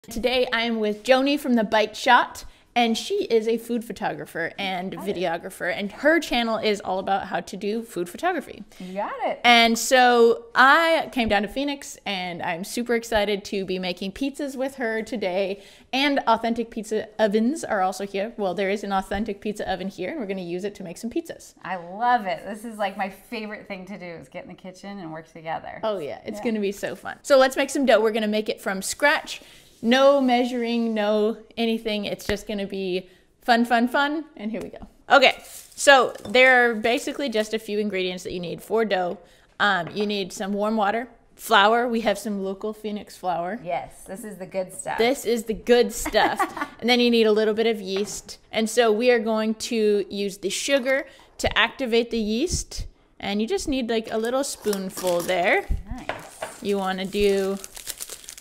Today I am with Joanie from the Bite Shot, and she is a food photographer and videographer, and her channel is all about how to do food photography. You got it. And so I came down to Phoenix, and I'm super excited to be making pizzas with her today, and authentic pizza ovens are also here. Well, there is an authentic pizza oven here, and we're going to use it to make some pizzas. I love it. This is like my favorite thing to do, is get in the kitchen and work together. Oh yeah, it's going to be so fun. So let's make some dough. We're going to make it from scratch. No measuring, no anything. It's just gonna be fun, fun, fun. And here we go. Okay, so there are basically just a few ingredients that you need for dough. You need some warm water, flour. We have some local Phoenix flour. Yes, this is the good stuff. This is the good stuff. And then you need a little bit of yeast. And so we are going to use the sugar to activate the yeast. And you just need like a little spoonful there. Nice. You wanna do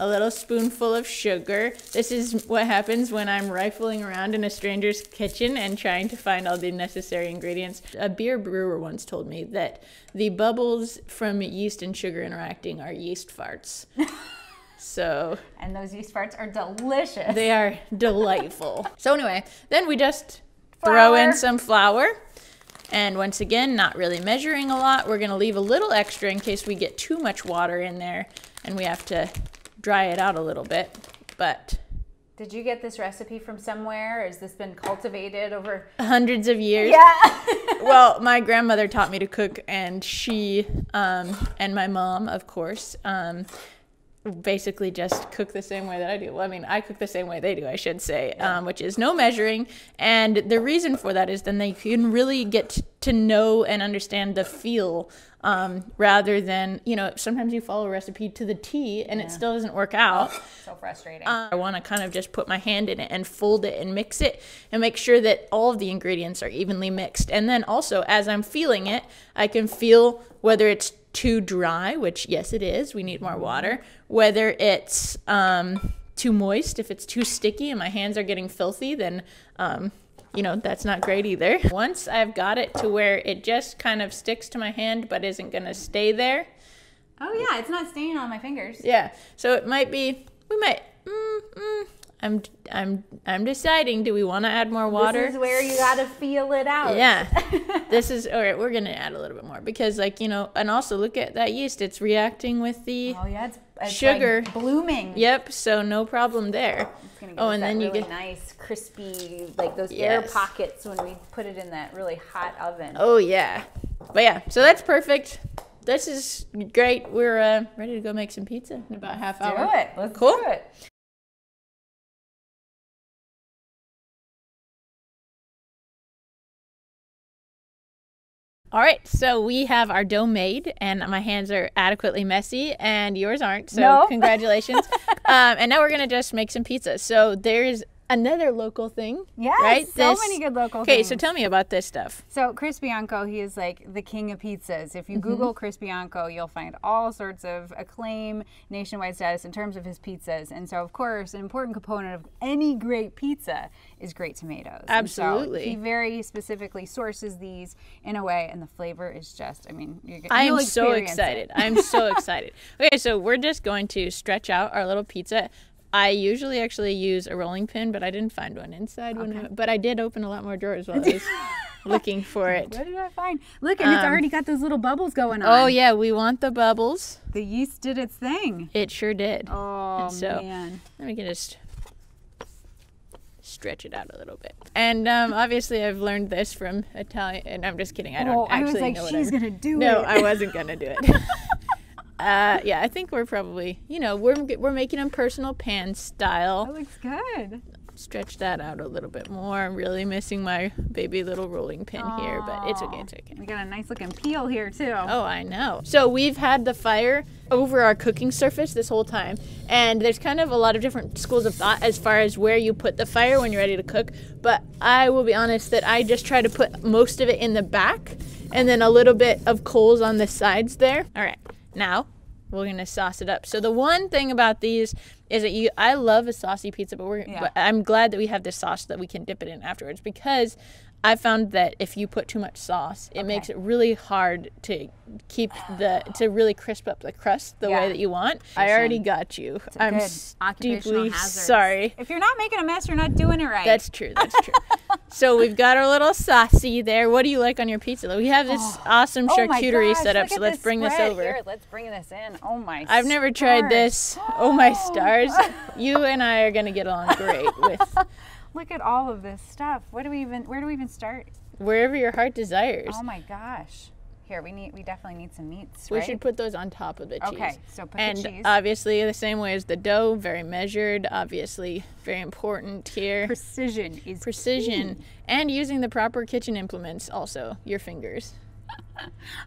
a little spoonful of sugar. This is what happens when I'm rifling around in a stranger's kitchen and trying to find all the necessary ingredients. A beer brewer once told me that the bubbles from yeast and sugar interacting are yeast farts. So, and those yeast farts are delicious. They are delightful. So anyway, then we just throw in some flour. And once again, not really measuring a lot. We're gonna leave a little extra in case we get too much water in there and we have to dry it out a little bit. But did you get this recipe from somewhere, or has this been cultivated over hundreds of years? Yeah. Well, my grandmother taught me to cook, and she and my mom, of course, basically just cook the same way that I do. Well, I mean, I cook the same way they do, I should say, which is no measuring. And the reason for that is then they can really get to know and understand the feel, rather than, you know, sometimes you follow a recipe to the T and it still doesn't work out. Oh, so frustrating. I want to kind of just put my hand in it and fold it and mix it and make sure that all of the ingredients are evenly mixed. And then also, as I'm feeling it, I can feel whether it's too dry, which yes it is, we need more water, whether it's too moist, if it's too sticky and my hands are getting filthy, then you know, that's not great either. Once I've got it to where it just kind of sticks to my hand but isn't gonna stay there. Oh yeah, it's not staying on my fingers. Yeah, so it might be, we might, I'm deciding, do we want to add more water? This is where you gotta feel it out. Yeah, this is, all right, we're gonna add a little bit more because, like, you know, and also look at that yeast, it's reacting with the it's sugar. Like blooming. Yep, so no problem there. It's gonna give us and that then really you get nice, crispy, like those air pockets when we put it in that really hot oven. Oh yeah, but yeah, so that's perfect. This is great. We're ready to go make some pizza in about half hour. Do it. Let's do it. All right, so we have our dough made, and my hands are adequately messy, and yours aren't, so no. Congratulations. And now we're gonna just make some pizza. So there's another local thing, yes, right? So many good local things. Okay, so tell me about this stuff. So Chris Bianco, he is like the king of pizzas. If you Google Chris Bianco, you'll find all sorts of acclaim, nationwide status in terms of his pizzas. And so, of course, an important component of any great pizza is great tomatoes. Absolutely. And so he very specifically sources these in a way, and the flavor is just, I mean, I am so excited. I'm so excited. Okay, so we're just going to stretch out our little pizza. I usually actually use a rolling pin, but I didn't find one inside. But I did open a lot more drawers while I was looking for it. What did I find? Look, and it's already got those little bubbles going on. Oh, yeah, we want the bubbles. The yeast did its thing. It sure did. Oh, and so, man. Then we can just stretch it out a little bit. And obviously I've learned this from Italian, and I'm just kidding. I don't actually know what she's going to do it. No, I wasn't going to do it. Yeah, I think we're probably, you know, we're making them personal pan style. That looks good. Stretch that out a little bit more. I'm really missing my baby little rolling pin here, but it's okay, it's okay. We got a nice looking peel here too. Oh, I know. So we've had the fire over our cooking surface this whole time, and there's kind of a lot of different schools of thought as far as where you put the fire when you're ready to cook, but I will be honest that I just try to put most of it in the back and then a little bit of coals on the sides there. All right. Now, we're going to sauce it up. So the one thing about these is that I love a saucy pizza, but I'm glad that we have this sauce that we can dip it in afterwards, because I found that if you put too much sauce, it makes it really hard to keep to really crisp up the crust the way that you want. I already got you. I'm deeply sorry. If you're not making a mess, you're not doing it right. That's true. That's true. So we've got our little saucy there. What do you like on your pizza? We have this awesome charcuterie set up, so let's bring this over. Here, let's bring this in. Oh my I've never tried this. Oh my stars. You and I are gonna get along great with. Look at all of this stuff. Where do we even start? Wherever your heart desires. Oh my gosh. Here, we definitely need some meats, We should put those on top of the cheese. Okay, so put the cheese. And obviously the same way as the dough, very measured, obviously very important here. Precision is Precision. key. And using the proper kitchen implements also, your fingers.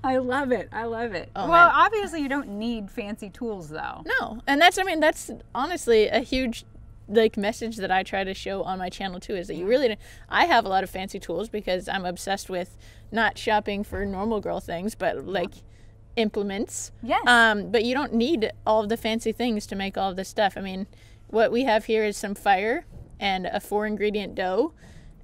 I love it. I love it. Oh, well, man. obviously you don't need fancy tools though. No. And that's honestly a huge message that I try to show on my channel too, is that you really I have a lot of fancy tools because I'm obsessed with not shopping for normal girl things, but implements. Yes. But you don't need all of the fancy things to make all of this stuff. I mean, what we have here is some fire and a 4-ingredient dough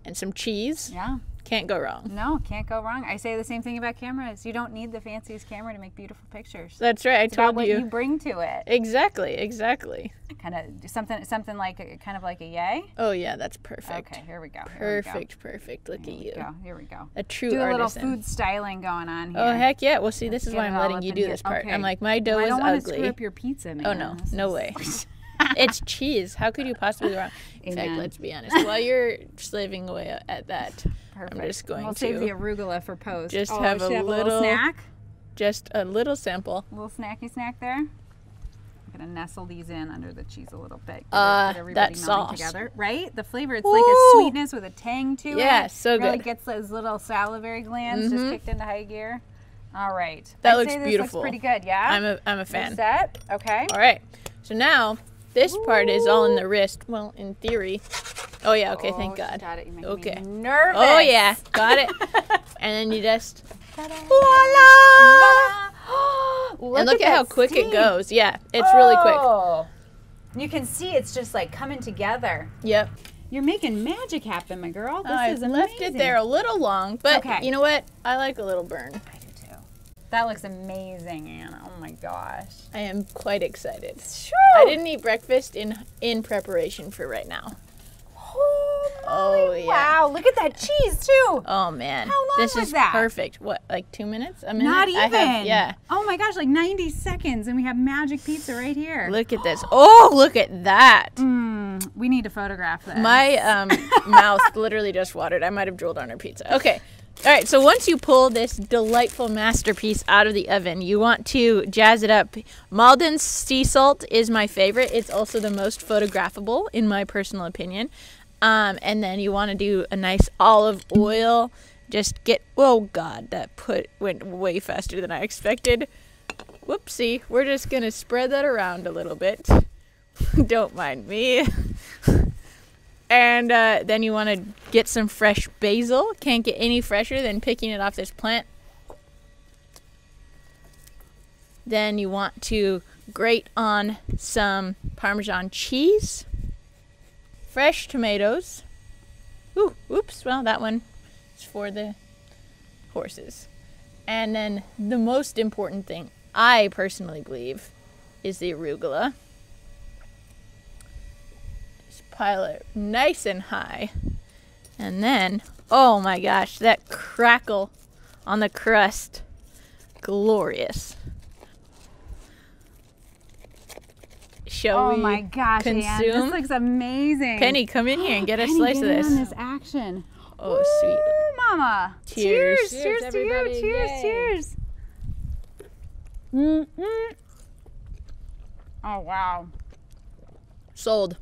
and some cheese. Yeah. Can't go wrong. No, can't go wrong. I say the same thing about cameras. You don't need the fanciest camera to make beautiful pictures. That's right. It's about what you bring to it. Exactly. Kind of something like kind of like a yay. Oh yeah, that's perfect. Okay, here we go. Perfect. Look at you. Here we go. A true Do a little artisan. food styling going on here. Oh heck yeah! Well, see, this is why I'm letting you do this part. Okay. I'm like, my dough is I don't ugly. want to screw up your pizza, man. Oh no way. It's cheese. How could you possibly go wrong? In fact, let's be honest. While you're slaving away at that, I'm just going we'll to save the arugula for post. just have a little snack. Just a little sample. A little snacky snack there. I'm gonna nestle these in under the cheese a little bit. That everybody sauce, together, right? The flavor, it's like a sweetness with a tang to it. Yeah, so good. Really gets those little salivary glands just kicked into high gear. All right. That I'd looks say this beautiful. Looks pretty good, yeah. I'm a fan. You're set. Okay. All right. So now this part is all in the wrist. Well, in theory. Oh yeah. Okay. Thank God. Got it. You make Okay. me nervous. Oh yeah. Got it. And then you just voila! and look at how quick it goes. Yeah, it's really quick. You can see it's just like coming together. Yep. You're making magic happen, my girl. This is amazing. Left it there a little long, but you know what? I like a little burn. I do too. That looks amazing, Anna. Oh my gosh. I am quite excited. Sure. I didn't eat breakfast in preparation for right now. Oh yeah. Wow, look at that cheese too. Oh man. How long this was is that? Perfect. What, like 2 minutes? A minute? Not even. Yeah. Oh my gosh, like 90 seconds and we have magic pizza right here. Look at this. Oh, look at that. We need to photograph this. My mouth literally just watered. I might have drooled on our pizza. Okay. All right, so once you pull this delightful masterpiece out of the oven, you want to jazz it up. Malden's sea salt is my favorite. It's also the most photographable, in my personal opinion. And then you want to do a nice olive oil. Just get, oh God, that went way faster than I expected. Whoopsie. We're just going to spread that around a little bit. Don't mind me. And then you want to get some fresh basil. Can't get any fresher than picking it off this plant. Then you want to grate on some Parmesan cheese. Fresh tomatoes. Ooh, oops, well, that one is for the horses. And then the most important thing, I personally believe, is the arugula. Pile it nice and high, and then oh my gosh, that crackle on the crust, glorious. Shall we my gosh, consume? Anne, this looks amazing. Penny, come in here and get a Penny, slice of get in this. on this action. Oh, Ooh, sweet. Mama. Cheers. Cheers, cheers to everybody. you. Cheers, Yay. cheers. Mm-mm. Oh, wow. Sold.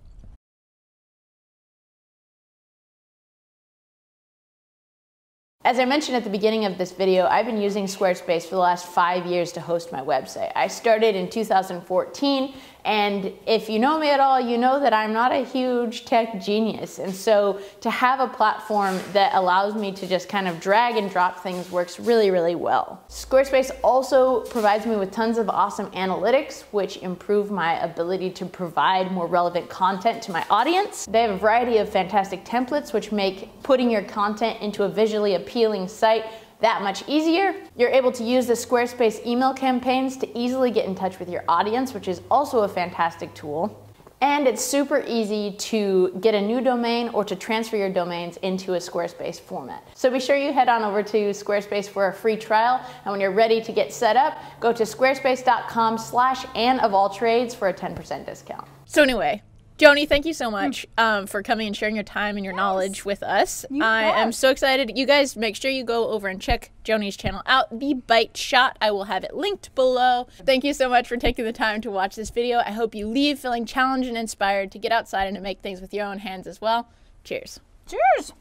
As I mentioned at the beginning of this video, I've been using Squarespace for the last 5 years to host my website. I started in 2014, And if you know me at all, you know that I'm not a huge tech genius. And so to have a platform that allows me to just kind of drag and drop things works really, really well. Squarespace also provides me with tons of awesome analytics, which improve my ability to provide more relevant content to my audience. They have a variety of fantastic templates, which make putting your content into a visually appealing site that much easier. You're able to use the Squarespace email campaigns to easily get in touch with your audience, which is also a fantastic tool. And it's super easy to get a new domain or to transfer your domains into a Squarespace format. So be sure you head on over to Squarespace for a free trial. And when you're ready to get set up, go to squarespace.com/AnneofAllTrades for a 10% discount. So anyway, Joanie, thank you so much for coming and sharing your time and your knowledge with us. I am so excited. You guys make sure you go over and check Joanie's channel out, The Bite Shot. I will have it linked below. Thank you so much for taking the time to watch this video. I hope you leave feeling challenged and inspired to get outside and to make things with your own hands as well. Cheers. Cheers.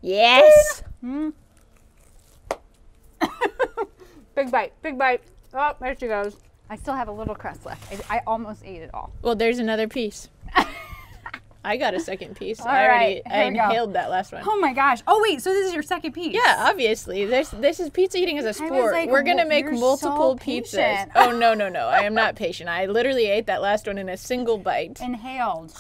Yes. Big bite, big bite. Oh, there she goes. I still have a little crust left. I almost ate it all. Well, there's another piece. I got a second piece. I inhaled that last one. Oh my gosh. Oh wait, so this is your second piece? Yeah, obviously. This is pizza eating as a sport. Like, we're gonna make multiple so pizzas. Oh no. I am not patient. I literally ate that last one in a single bite. Inhaled.